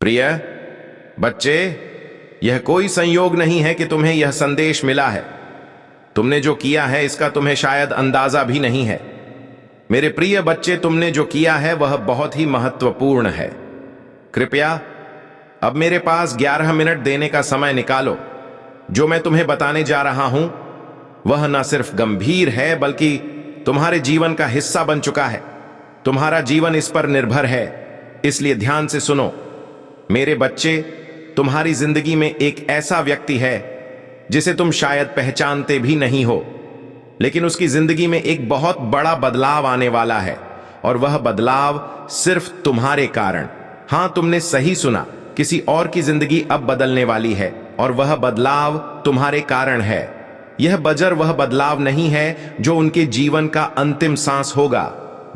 प्रिय बच्चे, यह कोई संयोग नहीं है कि तुम्हें यह संदेश मिला है। तुमने जो किया है इसका तुम्हें शायद अंदाजा भी नहीं है। मेरे प्रिय बच्चे, तुमने जो किया है वह बहुत ही महत्वपूर्ण है। कृपया अब मेरे पास 11 मिनट देने का समय निकालो। जो मैं तुम्हें बताने जा रहा हूं वह न सिर्फ गंभीर है बल्कि तुम्हारे जीवन का हिस्सा बन चुका है। तुम्हारा जीवन इस पर निर्भर है, इसलिए ध्यान से सुनो। मेरे बच्चे, तुम्हारी जिंदगी में एक ऐसा व्यक्ति है जिसे तुम शायद पहचानते भी नहीं हो, लेकिन उसकी जिंदगी में एक बहुत बड़ा बदलाव आने वाला है, और वह बदलाव सिर्फ तुम्हारे कारण। हां, तुमने सही सुना, किसी और की जिंदगी अब बदलने वाली है और वह बदलाव तुम्हारे कारण है। यह बजर वह बदलाव नहीं है जो उनके जीवन का अंतिम सांस होगा,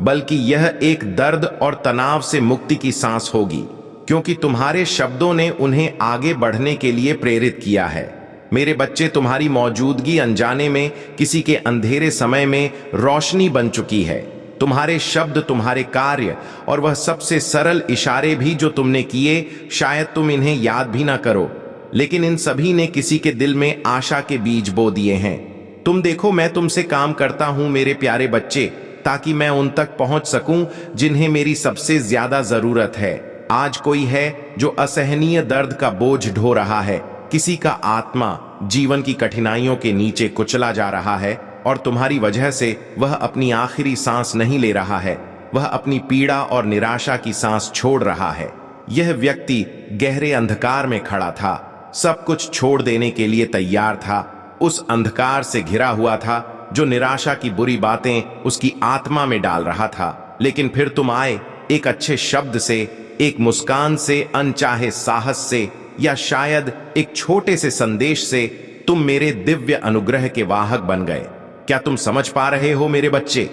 बल्कि यह एक दर्द और तनाव से मुक्ति की सांस होगी, क्योंकि तुम्हारे शब्दों ने उन्हें आगे बढ़ने के लिए प्रेरित किया है। मेरे बच्चे, तुम्हारी मौजूदगी अनजाने में किसी के अंधेरे समय में रोशनी बन चुकी है। तुम्हारे शब्द, तुम्हारे कार्य और वह सबसे सरल इशारे भी जो तुमने किए, शायद तुम इन्हें याद भी ना करो, लेकिन इन सभी ने किसी के दिल में आशा के बीज बो दिए हैं। तुम देखो, मैं तुमसे काम करता हूं मेरे प्यारे बच्चे, ताकि मैं उन तक पहुंच सकूं जिन्हें मेरी सबसे ज्यादा जरूरत है। आज कोई है जो असहनीय दर्द का बोझ ढो रहा है। किसी का आत्मा जीवन की कठिनाइयों के नीचे कुचला जा रहा है, और तुम्हारी वजह से वह अपनी आखिरी सांस नहीं ले रहा है। वह अपनी पीड़ा और निराशा की सांस छोड़ रहा है। यह व्यक्ति गहरे अंधकार में खड़ा था, सब कुछ छोड़ देने के लिए तैयार था। उस अंधकार से घिरा हुआ था जो निराशा की बुरी बातें उसकी आत्मा में डाल रहा था। लेकिन फिर तुम आए, एक अच्छे शब्द से, एक मुस्कान से, अनचाहे साहस से, या शायद एक छोटे से संदेश से तुम मेरे दिव्य अनुग्रह के वाहक बन गए। क्या तुम समझ पा रहे हो मेरे बच्चे?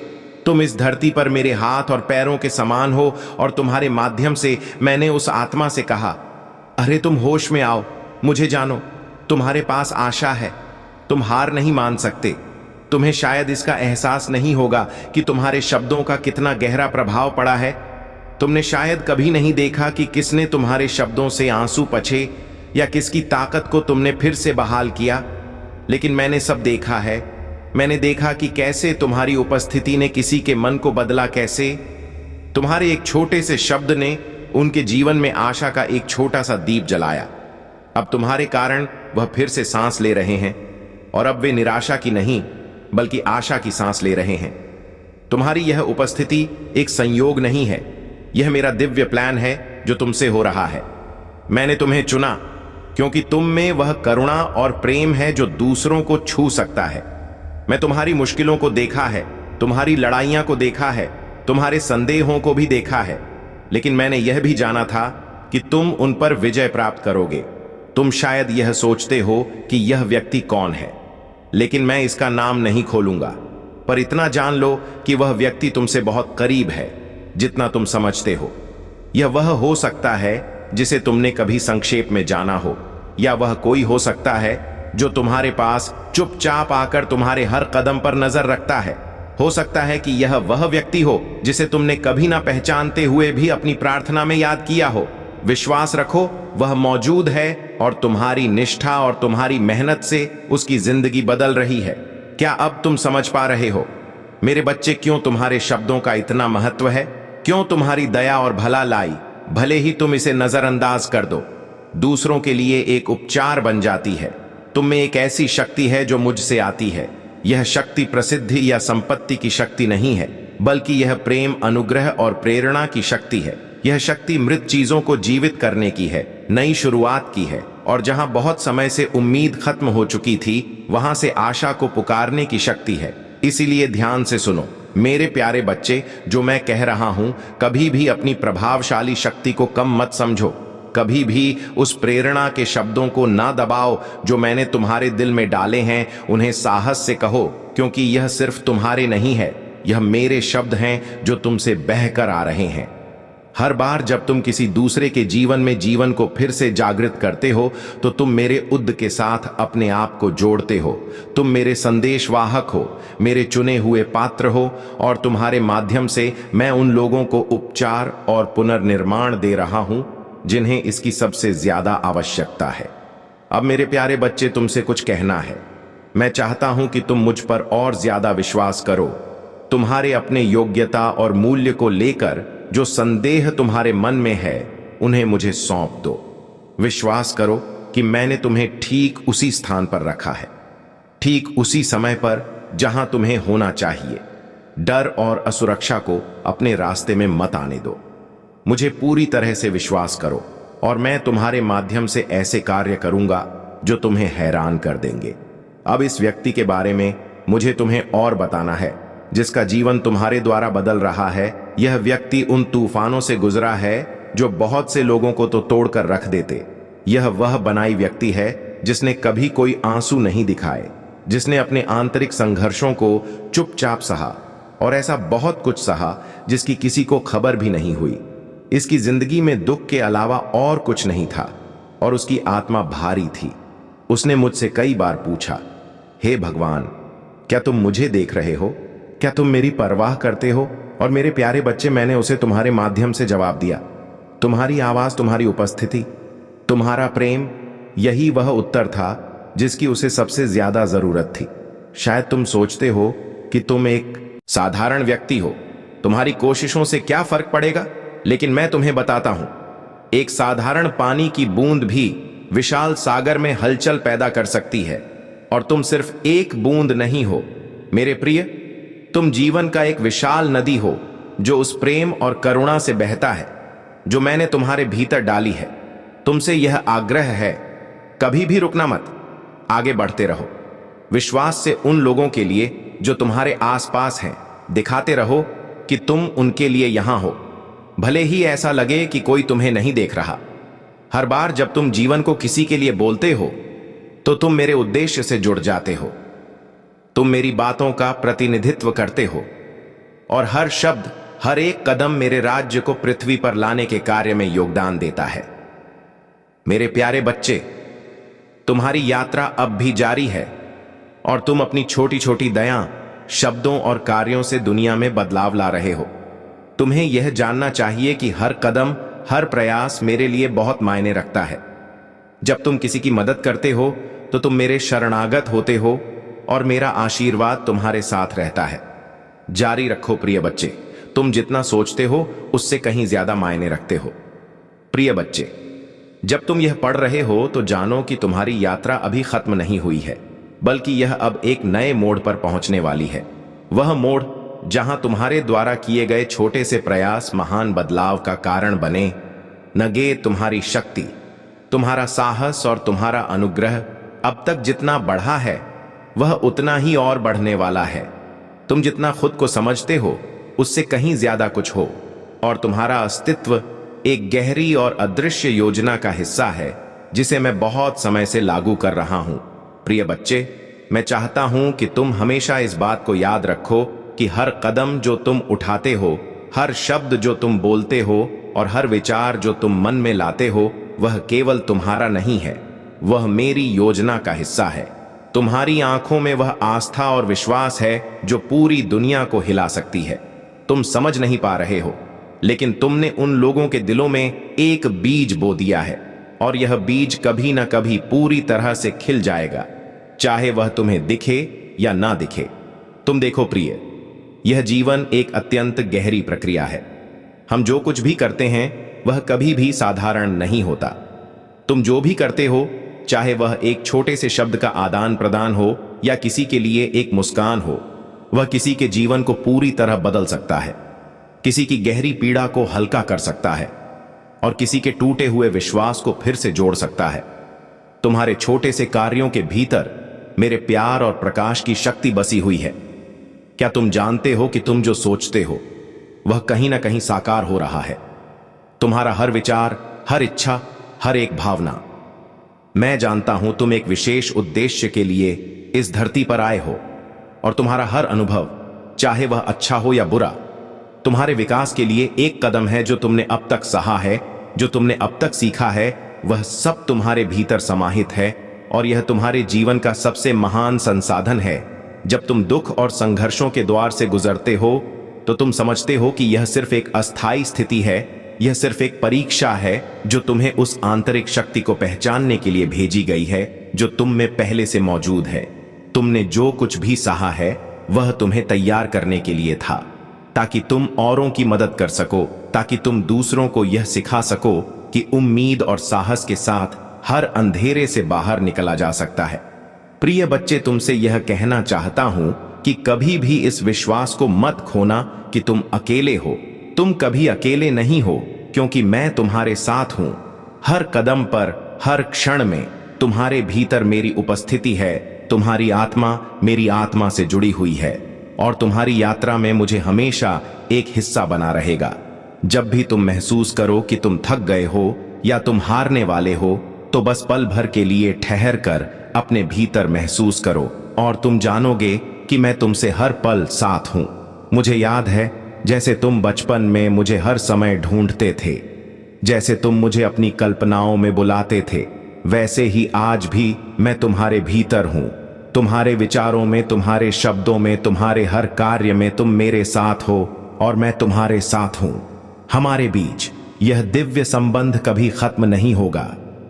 तुम इस धरती पर मेरे हाथ और पैरों के समान हो, और तुम्हारे माध्यम से मैंने उस आत्मा से कहा, अरे तुम होश में आओ, मुझे जानो, तुम्हारे पास आशा है, तुम हार नहीं मान सकते। तुम्हें शायद इसका एहसास नहीं होगा कि तुम्हारे शब्दों का कितना गहरा प्रभाव पड़ा है। तुमने शायद कभी नहीं देखा कि किसने तुम्हारे शब्दों से आंसू पछे, या किसकी ताकत को तुमने फिर से बहाल किया, लेकिन मैंने सब देखा है। मैंने देखा कि कैसे तुम्हारी उपस्थिति ने किसी के मन को बदला, कैसे तुम्हारे एक छोटे से शब्द ने उनके जीवन में आशा का एक छोटा सा दीप जलाया। अब तुम्हारे कारण वह फिर से सांस ले रहे हैं, और अब वे निराशा की नहीं बल्कि आशा की सांस ले रहे हैं। तुम्हारी यह उपस्थिति एक संयोग नहीं है, यह मेरा दिव्य प्लान है जो तुमसे हो रहा है। मैंने तुम्हें चुना क्योंकि तुम में वह करुणा और प्रेम है जो दूसरों को छू सकता है। मैं तुम्हारी मुश्किलों को देखा है, तुम्हारी लड़ाइयां को देखा है, तुम्हारे संदेहों को भी देखा है, लेकिन मैंने यह भी जाना था कि तुम उन पर विजय प्राप्त करोगे। तुम शायद यह सोचते हो कि यह व्यक्ति कौन है, लेकिन मैं इसका नाम नहीं खोलूंगा, पर इतना जान लो कि वह व्यक्ति तुमसे बहुत करीब है जितना तुम समझते हो। यह वह हो सकता है जिसे तुमने कभी संक्षेप में जाना हो, या वह कोई हो सकता है जो तुम्हारे पास चुपचाप आकर तुम्हारे हर कदम पर नजर रखता है। हो सकता है कि यह वह व्यक्ति हो जिसे तुमने कभी ना पहचानते हुए भी अपनी प्रार्थना में याद किया हो। विश्वास रखो, वह मौजूद है, और तुम्हारी निष्ठा और तुम्हारी मेहनत से उसकी जिंदगी बदल रही है। क्या अब तुम समझ पा रहे हो मेरे बच्चे, क्यों तुम्हारे शब्दों का इतना महत्व है? क्यों तुम्हारी दया और भला लाई, भले ही तुम इसे नजरअंदाज कर दो, दूसरों के लिए एक उपचार बन जाती है। तुम में एक ऐसी शक्ति है जो मुझसे आती है। यह शक्ति प्रसिद्धि या संपत्ति की शक्ति नहीं है, बल्कि यह प्रेम, अनुग्रह और प्रेरणा की शक्ति है। यह शक्ति मृत चीजों को जीवित करने की है, नई शुरुआत की है, और जहां बहुत समय से उम्मीद खत्म हो चुकी थी, वहां से आशा को पुकारने की शक्ति है। इसीलिए ध्यान से सुनो मेरे प्यारे बच्चे, जो मैं कह रहा हूं, कभी भी अपनी प्रभावशाली शक्ति को कम मत समझो। कभी भी उस प्रेरणा के शब्दों को ना दबाओ जो मैंने तुम्हारे दिल में डाले हैं। उन्हें साहस से कहो, क्योंकि यह सिर्फ तुम्हारे नहीं है, यह मेरे शब्द हैं जो तुमसे बहकर आ रहे हैं। हर बार जब तुम किसी दूसरे के जीवन में जीवन को फिर से जागृत करते हो, तो तुम मेरे उद्द के साथ अपने आप को जोड़ते हो। तुम मेरे संदेशवाहक हो, मेरे चुने हुए पात्र हो, और तुम्हारे माध्यम से मैं उन लोगों को उपचार और पुनर्निर्माण दे रहा हूं जिन्हें इसकी सबसे ज्यादा आवश्यकता है। अब मेरे प्यारे बच्चे, तुमसे कुछ कहना है। मैं चाहता हूं कि तुम मुझ पर और ज्यादा विश्वास करो। तुम्हारे अपने योग्यता और मूल्य को लेकर जो संदेह तुम्हारे मन में है, उन्हें मुझे सौंप दो। विश्वास करो कि मैंने तुम्हें ठीक उसी स्थान पर रखा है, ठीक उसी समय पर जहां तुम्हें होना चाहिए। डर और असुरक्षा को अपने रास्ते में मत आने दो। मुझे पूरी तरह से विश्वास करो और मैं तुम्हारे माध्यम से ऐसे कार्य करूंगा जो तुम्हें हैरान कर देंगे। अब इस व्यक्ति के बारे में मुझे तुम्हें और बताना है, जिसका जीवन तुम्हारे द्वारा बदल रहा है। यह व्यक्ति उन तूफानों से गुजरा है जो बहुत से लोगों को तो तोड़कर रख देते। यह वह बनाई व्यक्ति है जिसने कभी कोई आंसू नहीं दिखाए, जिसने अपने आंतरिक संघर्षों को चुपचाप सहा और ऐसा बहुत कुछ सहा जिसकी किसी को खबर भी नहीं हुई। इसकी जिंदगी में दुख के अलावा और कुछ नहीं था और उसकी आत्मा भारी थी। उसने मुझसे कई बार पूछा, हे भगवान, क्या तुम मुझे देख रहे हो? क्या तुम मेरी परवाह करते हो? और मेरे प्यारे बच्चे, मैंने उसे तुम्हारे माध्यम से जवाब दिया। तुम्हारी आवाज, तुम्हारी उपस्थिति, तुम्हारा प्रेम, यही वह उत्तर था जिसकी उसे सबसे ज्यादा जरूरत थी। शायद तुम सोचते हो कि तुम एक साधारण व्यक्ति हो, तुम्हारी कोशिशों से क्या फर्क पड़ेगा, लेकिन मैं तुम्हें बताता हूं, एक साधारण पानी की बूंद भी विशाल सागर में हलचल पैदा कर सकती है। और तुम सिर्फ एक बूंद नहीं हो मेरे प्रिय, तुम जीवन का एक विशाल नदी हो जो उस प्रेम और करुणा से बहता है जो मैंने तुम्हारे भीतर डाली है। तुमसे यह आग्रह है, कभी भी रुकना मत, आगे बढ़ते रहो। विश्वास से उन लोगों के लिए जो तुम्हारे आसपास हैं दिखाते रहो कि तुम उनके लिए यहां हो, भले ही ऐसा लगे कि कोई तुम्हें नहीं देख रहा। हर बार जब तुम जीवन को किसी के लिए बोलते हो तो तुम मेरे उद्देश्य से जुड़ जाते हो। तुम मेरी बातों का प्रतिनिधित्व करते हो और हर शब्द, हर एक कदम मेरे राज्य को पृथ्वी पर लाने के कार्य में योगदान देता है। मेरे प्यारे बच्चे, तुम्हारी यात्रा अब भी जारी है और तुम अपनी छोटी छोटी दया, शब्दों और कार्यों से दुनिया में बदलाव ला रहे हो। तुम्हें यह जानना चाहिए कि हर कदम, हर प्रयास मेरे लिए बहुत मायने रखता है। जब तुम किसी की मदद करते हो तो तुम मेरे शरणागत होते हो और मेरा आशीर्वाद तुम्हारे साथ रहता है। जारी रखो प्रिय बच्चे, तुम जितना सोचते हो उससे कहीं ज्यादा मायने रखते हो। प्रिय बच्चे, जब तुम यह पढ़ रहे हो तो जानो कि तुम्हारी यात्रा अभी खत्म नहीं हुई है, बल्कि यह अब एक नए मोड़ पर पहुंचने वाली है। वह मोड़ जहां तुम्हारे द्वारा किए गए छोटे से प्रयास महान बदलाव का कारण बने। नगे तुम्हारी शक्ति, तुम्हारा साहस और तुम्हारा अनुग्रह अब तक जितना बढ़ा है वह उतना ही और बढ़ने वाला है। तुम जितना खुद को समझते हो उससे कहीं ज्यादा कुछ हो और तुम्हारा अस्तित्व एक गहरी और अदृश्य योजना का हिस्सा है जिसे मैं बहुत समय से लागू कर रहा हूं। प्रिय बच्चे, मैं चाहता हूं कि तुम हमेशा इस बात को याद रखो कि हर कदम जो तुम उठाते हो, हर शब्द जो तुम बोलते हो और हर विचार जो तुम मन में लाते हो, वह केवल तुम्हारा नहीं है, वह मेरी योजना का हिस्सा है। तुम्हारी आंखों में वह आस्था और विश्वास है जो पूरी दुनिया को हिला सकती है। तुम समझ नहीं पा रहे हो, लेकिन तुमने उन लोगों के दिलों में एक बीज बो दिया है और यह बीज कभी ना कभी पूरी तरह से खिल जाएगा, चाहे वह तुम्हें दिखे या ना दिखे। तुम देखो प्रिय, यह जीवन एक अत्यंत गहरी प्रक्रिया है। हम जो कुछ भी करते हैं वह कभी भी साधारण नहीं होता। तुम जो भी करते हो, चाहे वह एक छोटे से शब्द का आदान प्रदान हो या किसी के लिए एक मुस्कान हो, वह किसी के जीवन को पूरी तरह बदल सकता है, किसी की गहरी पीड़ा को हल्का कर सकता है और किसी के टूटे हुए विश्वास को फिर से जोड़ सकता है। तुम्हारे छोटे से कार्यों के भीतर मेरे प्यार और प्रकाश की शक्ति बसी हुई है। क्या तुम जानते हो कि तुम जो सोचते हो वह कहीं ना कहीं साकार हो रहा है? तुम्हारा हर विचार, हर इच्छा, हर एक भावना। मैं जानता हूं तुम एक विशेष उद्देश्य के लिए इस धरती पर आए हो और तुम्हारा हर अनुभव, चाहे वह अच्छा हो या बुरा, तुम्हारे विकास के लिए एक कदम है। जो तुमने अब तक सहा है, जो तुमने अब तक सीखा है, वह सब तुम्हारे भीतर समाहित है और यह तुम्हारे जीवन का सबसे महान संसाधन है। जब तुम दुख और संघर्षों के द्वार से गुजरते हो तो तुम समझते हो कि यह सिर्फ एक अस्थायी स्थिति है, यह सिर्फ एक परीक्षा है जो तुम्हें उस आंतरिक शक्ति को पहचानने के लिए भेजी गई है जो तुम में पहले से मौजूद है। तुमने जो कुछ भी सहा है वह तुम्हें तैयार करने के लिए था, ताकि तुम औरों की मदद कर सको, ताकि तुम दूसरों को यह सिखा सको कि उम्मीद और साहस के साथ हर अंधेरे से बाहर निकला जा सकता है। प्रिय बच्चे, तुमसे यह कहना चाहता हूं कि कभी भी इस विश्वास को मत खोना कि तुम अकेले हो। तुम कभी अकेले नहीं हो, क्योंकि मैं तुम्हारे साथ हूं। हर कदम पर, हर क्षण में तुम्हारे भीतर मेरी उपस्थिति है। तुम्हारी आत्मा मेरी आत्मा से जुड़ी हुई है और तुम्हारी यात्रा में मुझे हमेशा एक हिस्सा बना रहेगा। जब भी तुम महसूस करो कि तुम थक गए हो या तुम हारने वाले हो, तो बस पल भर के लिए ठहर कर अपने भीतर महसूस करो और तुम जानोगे कि मैं तुमसे हर पल साथ हूं। मुझे याद है जैसे तुम बचपन में मुझे हर समय ढूंढते थे, जैसे तुम मुझे अपनी कल्पनाओं में बुलाते थे, वैसे ही आज भी मैं तुम्हारे भीतर हूं। तुम्हारे विचारों में, तुम्हारे शब्दों में, तुम्हारे हर कार्य में तुम मेरे साथ हो और मैं तुम्हारे साथ हूं। हमारे बीच यह दिव्य संबंध कभी खत्म नहीं होगा,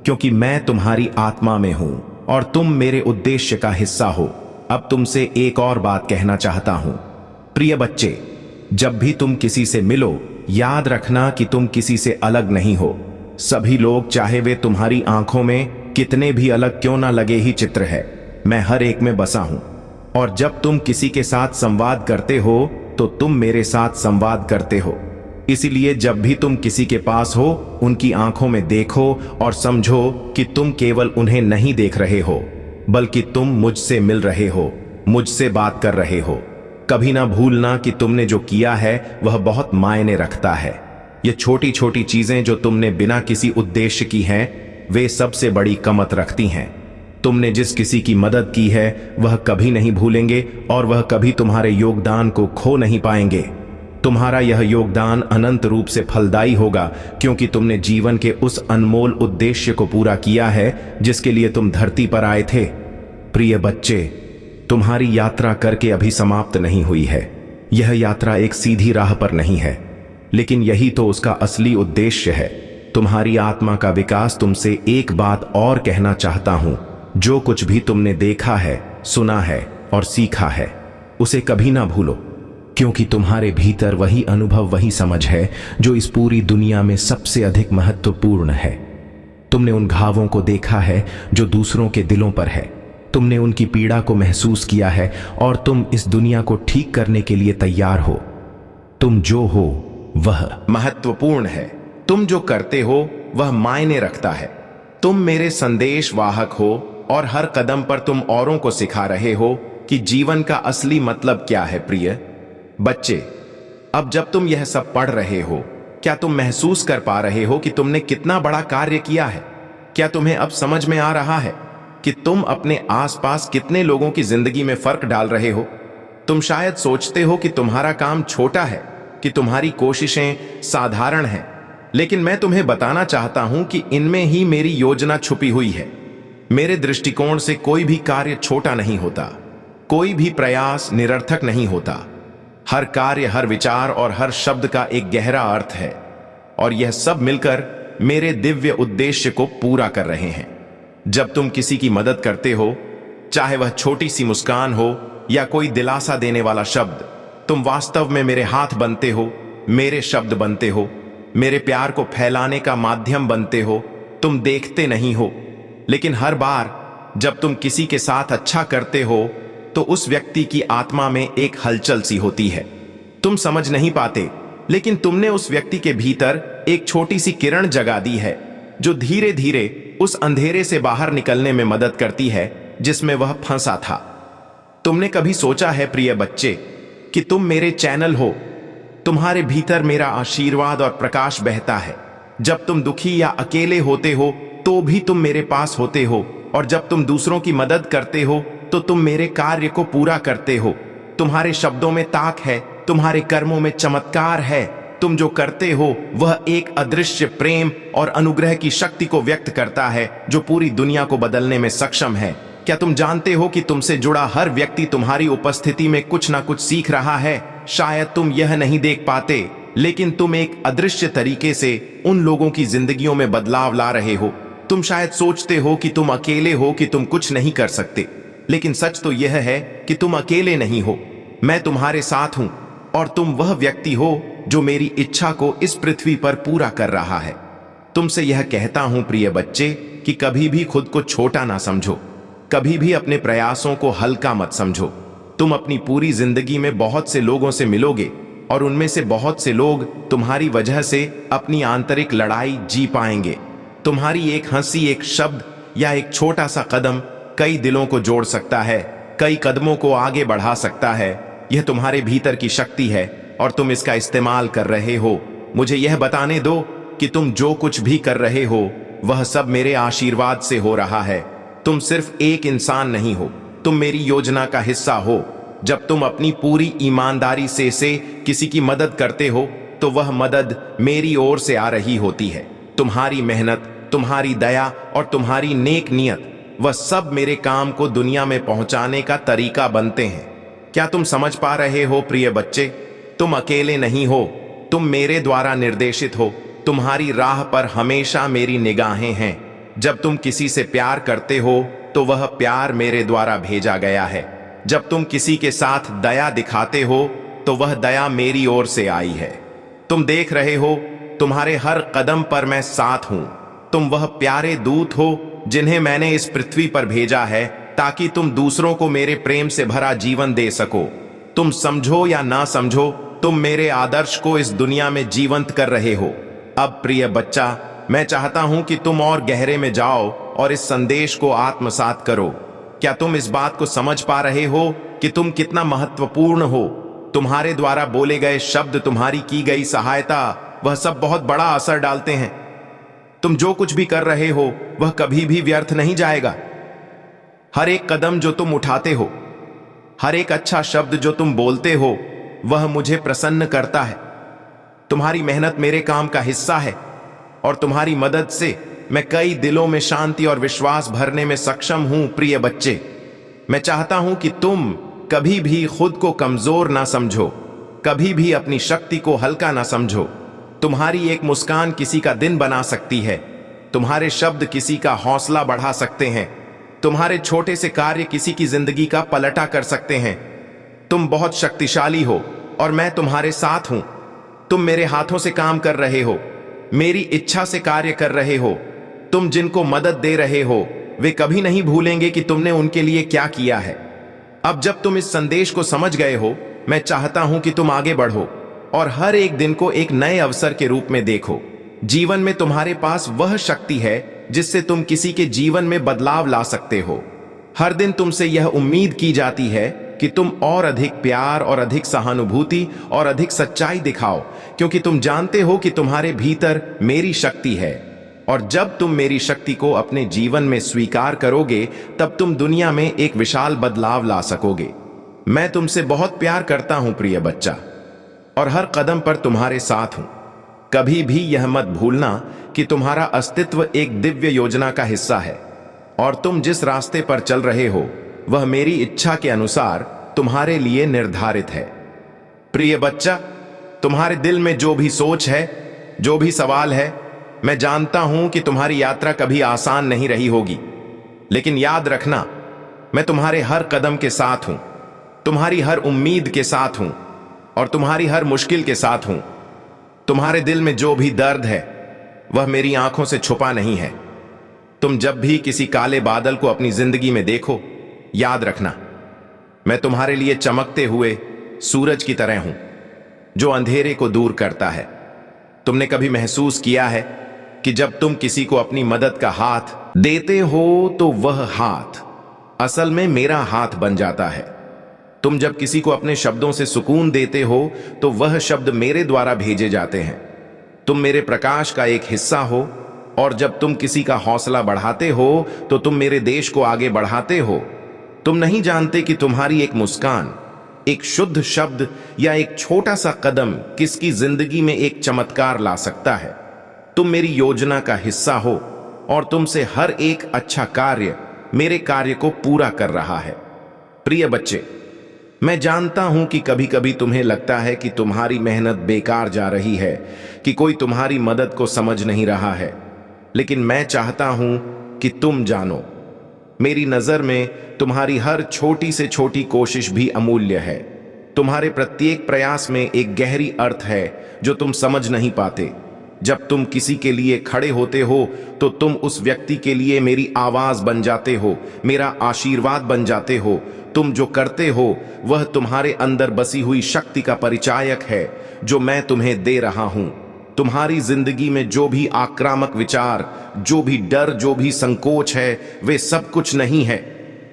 क्योंकि मैं तुम्हारी आत्मा में हूं और तुम मेरे उद्देश्य का हिस्सा हो। अब तुमसे एक और बात कहना चाहता हूं। प्रिय बच्चे, जब भी तुम किसी से मिलो, याद रखना कि तुम किसी से अलग नहीं हो। सभी लोग, चाहे वे तुम्हारी आंखों में कितने भी अलग क्यों ना लगे ही चित्र है, मैं हर एक में बसा हूं। और जब तुम किसी के साथ संवाद करते हो तो तुम मेरे साथ संवाद करते हो। इसीलिए जब भी तुम किसी के पास हो, उनकी आंखों में देखो और समझो कि तुम केवल उन्हें नहीं देख रहे हो, बल्कि तुम मुझसे मिल रहे हो, मुझसे बात कर रहे हो। कभी ना भूलना कि तुमने जो किया है वह बहुत मायने रखता है। ये छोटी छोटी चीजें जो तुमने बिना किसी उद्देश्य की हैं, वे सबसे बड़ी कीमत रखती हैं। तुमने जिस किसी की मदद की है वह कभी नहीं भूलेंगे और वह कभी तुम्हारे योगदान को खो नहीं पाएंगे। तुम्हारा यह योगदान अनंत रूप से फलदायी होगा, क्योंकि तुमने जीवन के उस अनमोल उद्देश्य को पूरा किया है जिसके लिए तुम धरती पर आए थे। प्रिय बच्चे, तुम्हारी यात्रा करके अभी समाप्त नहीं हुई है। यह यात्रा एक सीधी राह पर नहीं है, लेकिन यही तो उसका असली उद्देश्य है, तुम्हारी आत्मा का विकास। तुमसे एक बात और कहना चाहता हूं। जो कुछ भी तुमने देखा है, सुना है और सीखा है, उसे कभी ना भूलो, क्योंकि तुम्हारे भीतर वही अनुभव, वही समझ है जो इस पूरी दुनिया में सबसे अधिक महत्वपूर्ण है। तुमने उन घावों को देखा है जो दूसरों के दिलों पर है। तुमने उनकी पीड़ा को महसूस किया है और तुम इस दुनिया को ठीक करने के लिए तैयार हो। तुम जो हो वह महत्वपूर्ण है। तुम जो करते हो वह मायने रखता है। तुम मेरे संदेश वाहक हो और हर कदम पर तुम औरों को सिखा रहे हो कि जीवन का असली मतलब क्या है। प्रिय बच्चे, अब जब तुम यह सब पढ़ रहे हो, क्या तुम महसूस कर पा रहे हो कि तुमने कितना बड़ा कार्य किया है? क्या तुम्हें अब समझ में आ रहा है कि तुम अपने आसपास कितने लोगों की जिंदगी में फर्क डाल रहे हो? तुम शायद सोचते हो कि तुम्हारा काम छोटा है, कि तुम्हारी कोशिशें साधारण हैं, लेकिन मैं तुम्हें बताना चाहता हूं कि इनमें ही मेरी योजना छुपी हुई है। मेरे दृष्टिकोण से कोई भी कार्य छोटा नहीं होता, कोई भी प्रयास निरर्थक नहीं होता। हर कार्य, हर विचार और हर शब्द का एक गहरा अर्थ है, और यह सब मिलकर मेरे दिव्य उद्देश्य को पूरा कर रहे हैं। जब तुम किसी की मदद करते हो, चाहे वह छोटी सी मुस्कान हो या कोई दिलासा देने वाला शब्द, तुम वास्तव में मेरे हाथ बनते हो, मेरे शब्द बनते हो, मेरे प्यार को फैलाने का माध्यम बनते हो। तुम देखते नहीं हो, लेकिन हर बार जब तुम किसी के साथ अच्छा करते हो तो उस व्यक्ति की आत्मा में एक हलचल सी होती है। तुम समझ नहीं पाते, लेकिन तुमने उस व्यक्ति के भीतर एक छोटी सी किरण जगा दी है, जो धीरे धीरे उस अंधेरे से बाहर निकलने में मदद करती है जिसमें वह फंसा था। तुमने कभी सोचा है प्रिय बच्चे कि तुम मेरे चैनल हो? तुम्हारे भीतर मेरा आशीर्वाद और प्रकाश बहता है। जब तुम दुखी या अकेले होते हो तो भी तुम मेरे पास होते हो, और जब तुम दूसरों की मदद करते हो तो तुम मेरे कार्य को पूरा करते हो। तुम्हारे शब्दों में ताक है, तुम्हारे कर्मों में चमत्कार है। तुम जो करते हो वह एक अदृश्य प्रेम और अनुग्रह की शक्ति को व्यक्त करता है, जो पूरी दुनिया को बदलने में सक्षम है। क्या तुम जानते हो कि तुमसे जुड़ा हर व्यक्ति तुम्हारी उपस्थिति में कुछ ना कुछ सीख रहा है? शायद तुम यह नहीं देख पाते, लेकिन तुम एक अदृश्य तरीके से उन लोगों की जिंदगियों में बदलाव ला रहे हो। तुम शायद सोचते हो कि तुम अकेले हो, कि तुम कुछ नहीं कर सकते, लेकिन सच तो यह है कि तुम अकेले नहीं हो। मैं तुम्हारे साथ हूं और तुम वह व्यक्ति हो जो मेरी इच्छा को इस पृथ्वी पर पूरा कर रहा है। तुमसे यह कहता हूं प्रिय बच्चे कि कभी भी खुद को छोटा ना समझो, कभी भी अपने प्रयासों को हल्का मत समझो। तुम अपनी पूरी जिंदगी में बहुत से लोगों से मिलोगे और उनमें से बहुत से लोग तुम्हारी वजह से अपनी आंतरिक लड़ाई जी पाएंगे। तुम्हारी एक हंसी, एक शब्द या एक छोटा सा कदम कई दिलों को जोड़ सकता है, कई कदमों को आगे बढ़ा सकता है। यह तुम्हारे भीतर की शक्ति है और तुम इसका इस्तेमाल कर रहे हो। मुझे यह बताने दो कि तुम जो कुछ भी कर रहे हो वह सब मेरे आशीर्वाद से हो रहा है। तुम सिर्फ एक इंसान नहीं हो, तुम मेरी योजना का हिस्सा हो। जब तुम अपनी पूरी ईमानदारी से किसी की मदद करते हो तो वह मदद मेरी ओर से आ रही होती है। तुम्हारी मेहनत, तुम्हारी दया और तुम्हारी नेक नियत, वह सब मेरे काम को दुनिया में पहुंचाने का तरीका बनते हैं। क्या तुम समझ पा रहे हो प्रिय बच्चे? तुम अकेले नहीं हो, तुम मेरे द्वारा निर्देशित हो। तुम्हारी राह पर हमेशा मेरी निगाहें हैं। जब तुम किसी से प्यार करते हो तो वह प्यार मेरे द्वारा भेजा गया है। जब तुम किसी के साथ दया दिखाते हो तो वह दया मेरी ओर से आई है। तुम देख रहे हो, तुम्हारे हर कदम पर मैं साथ हूं। तुम वह प्यारे दूत हो जिन्हें मैंने इस पृथ्वी पर भेजा है ताकि तुम दूसरों को मेरे प्रेम से भरा जीवन दे सको। तुम समझो या ना समझो, तुम मेरे आदर्श को इस दुनिया में जीवंत कर रहे हो। अब प्रिय बच्चा, मैं चाहता हूं कि तुम और गहरे में जाओ और इस संदेश को आत्मसात करो। क्या तुम इस बात को समझ पा रहे हो कि तुम कितना महत्वपूर्ण हो? तुम्हारे द्वारा बोले गए शब्द, तुम्हारी की गई सहायता, वह सब बहुत बड़ा असर डालते हैं। तुम जो कुछ भी कर रहे हो वह कभी भी व्यर्थ नहीं जाएगा। हर एक कदम जो तुम उठाते हो, हर एक अच्छा शब्द जो तुम बोलते हो, वह मुझे प्रसन्न करता है। तुम्हारी मेहनत मेरे काम का हिस्सा है और तुम्हारी मदद से मैं कई दिलों में शांति और विश्वास भरने में सक्षम हूं। प्रिय बच्चे, मैं चाहता हूं कि तुम कभी भी खुद को कमजोर ना समझो, कभी भी अपनी शक्ति को हल्का ना समझो। तुम्हारी एक मुस्कान किसी का दिन बना सकती है, तुम्हारे शब्द किसी का हौसला बढ़ा सकते हैं, तुम्हारे छोटे से कार्य किसी की जिंदगी का पलटा कर सकते हैं। तुम बहुत शक्तिशाली हो और मैं तुम्हारे साथ हूं। तुम मेरे हाथों से काम कर रहे हो, मेरी इच्छा से कार्य कर रहे हो। तुम जिनको मदद दे रहे हो वे कभी नहीं भूलेंगे कि तुमने उनके लिए क्या किया है। अब जब तुम इस संदेश को समझ गए हो, मैं चाहता हूं कि तुम आगे बढ़ो और हर एक दिन को एक नए अवसर के रूप में देखो। जीवन में तुम्हारे पास वह शक्ति है जिससे तुम किसी के जीवन में बदलाव ला सकते हो। हर दिन तुमसे यह उम्मीद की जाती है कि तुम और अधिक प्यार और अधिक सहानुभूति और अधिक सच्चाई दिखाओ, क्योंकि तुम जानते हो कि तुम्हारे भीतर मेरी शक्ति है। और जब तुम मेरी शक्ति को अपने जीवन में स्वीकार करोगे, तब तुम दुनिया में एक विशाल बदलाव ला सकोगे। मैं तुमसे बहुत प्यार करता हूं प्रिय बच्चा, और हर कदम पर तुम्हारे साथ हूं। कभी भी यह मत भूलना कि तुम्हारा अस्तित्व एक दिव्य योजना का हिस्सा है और तुम जिस रास्ते पर चल रहे हो वह मेरी इच्छा के अनुसार तुम्हारे लिए निर्धारित है। प्रिय बच्चा, तुम्हारे दिल में जो भी सोच है, जो भी सवाल है, मैं जानता हूं कि तुम्हारी यात्रा कभी आसान नहीं रही होगी, लेकिन याद रखना, मैं तुम्हारे हर कदम के साथ हूं, तुम्हारी हर उम्मीद के साथ हूं और तुम्हारी हर मुश्किल के साथ हूं। तुम्हारे दिल में जो भी दर्द है वह मेरी आंखों से छुपा नहीं है। तुम जब भी किसी काले बादल को अपनी जिंदगी में देखो, याद रखना, मैं तुम्हारे लिए चमकते हुए सूरज की तरह हूं जो अंधेरे को दूर करता है। तुमने कभी महसूस किया है कि जब तुम किसी को अपनी मदद का हाथ देते हो तो वह हाथ असल में मेरा हाथ बन जाता है। तुम जब किसी को अपने शब्दों से सुकून देते हो तो वह शब्द मेरे द्वारा भेजे जाते हैं। तुम मेरे प्रकाश का एक हिस्सा हो और जब तुम किसी का हौसला बढ़ाते हो तो तुम मेरे देश को आगे बढ़ाते हो। तुम नहीं जानते कि तुम्हारी एक मुस्कान, एक शुद्ध शब्द या एक छोटा सा कदम किसकी जिंदगी में एक चमत्कार ला सकता है। तुम मेरी योजना का हिस्सा हो और तुमसे हर एक अच्छा कार्य मेरे कार्य को पूरा कर रहा है। प्रिय बच्चे, मैं जानता हूं कि कभी कभी तुम्हें लगता है कि तुम्हारी मेहनत बेकार जा रही है, कि कोई तुम्हारी मदद को समझ नहीं रहा है, लेकिन मैं चाहता हूं कि तुम जानो, मेरी नजर में तुम्हारी हर छोटी से छोटी कोशिश भी अमूल्य है। तुम्हारे प्रत्येक प्रयास में एक गहरी अर्थ है जो तुम समझ नहीं पाते। जब तुम किसी के लिए खड़े होते हो तो तुम उस व्यक्ति के लिए मेरी आवाज बन जाते हो, मेरा आशीर्वाद बन जाते हो। तुम जो करते हो वह तुम्हारे अंदर बसी हुई शक्ति का परिचायक है जो मैं तुम्हें दे रहा हूं। तुम्हारी जिंदगी में जो भी आक्रामक विचार, जो भी डर, जो भी संकोच है, वे सब कुछ नहीं है।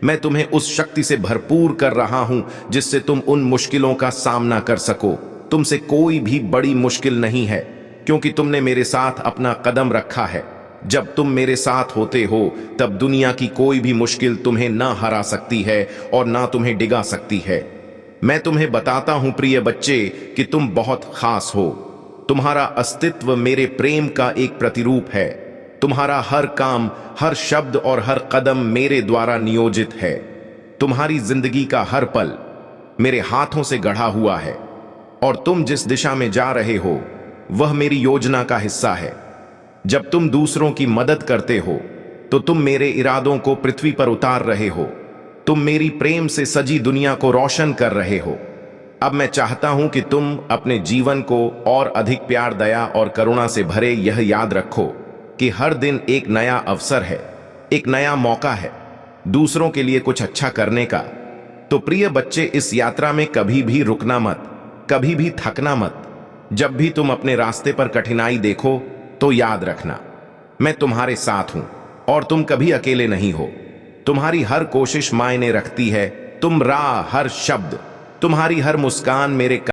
मैं तुम्हें उस शक्ति से भरपूर कर रहा हूं जिससे तुम उन मुश्किलों का सामना कर सको। तुमसे कोई भी बड़ी मुश्किल नहीं है, क्योंकि तुमने मेरे साथ अपना कदम रखा है। जब तुम मेरे साथ होते हो तब दुनिया की कोई भी मुश्किल तुम्हें ना हरा सकती है और ना तुम्हें डिगा सकती है। मैं तुम्हें बताता हूं प्रिय बच्चे कि तुम बहुत खास हो। तुम्हारा अस्तित्व मेरे प्रेम का एक प्रतिरूप है। तुम्हारा हर काम, हर शब्द और हर कदम मेरे द्वारा नियोजित है। तुम्हारी जिंदगी का हर पल मेरे हाथों से गढ़ा हुआ है और तुम जिस दिशा में जा रहे हो वह मेरी योजना का हिस्सा है। जब तुम दूसरों की मदद करते हो तो तुम मेरे इरादों को पृथ्वी पर उतार रहे हो। तुम मेरी प्रेम से सजी दुनिया को रोशन कर रहे हो। अब मैं चाहता हूं कि तुम अपने जीवन को और अधिक प्यार, दया और करुणा से भरे। यह याद रखो कि हर दिन एक नया अवसर है, एक नया मौका है दूसरों के लिए कुछ अच्छा करने का। तो प्रिय बच्चे, इस यात्रा में कभी भी रुकना मत, कभी भी थकना मत। जब भी तुम अपने रास्ते पर कठिनाई देखो तो याद रखना, मैं तुम्हारे साथ हूं और तुम कभी अकेले नहीं हो। तुम्हारी हर कोशिश मायने रखती है। तुम राह, हर शब्द, तुम्हारी हर मुस्कान मेरे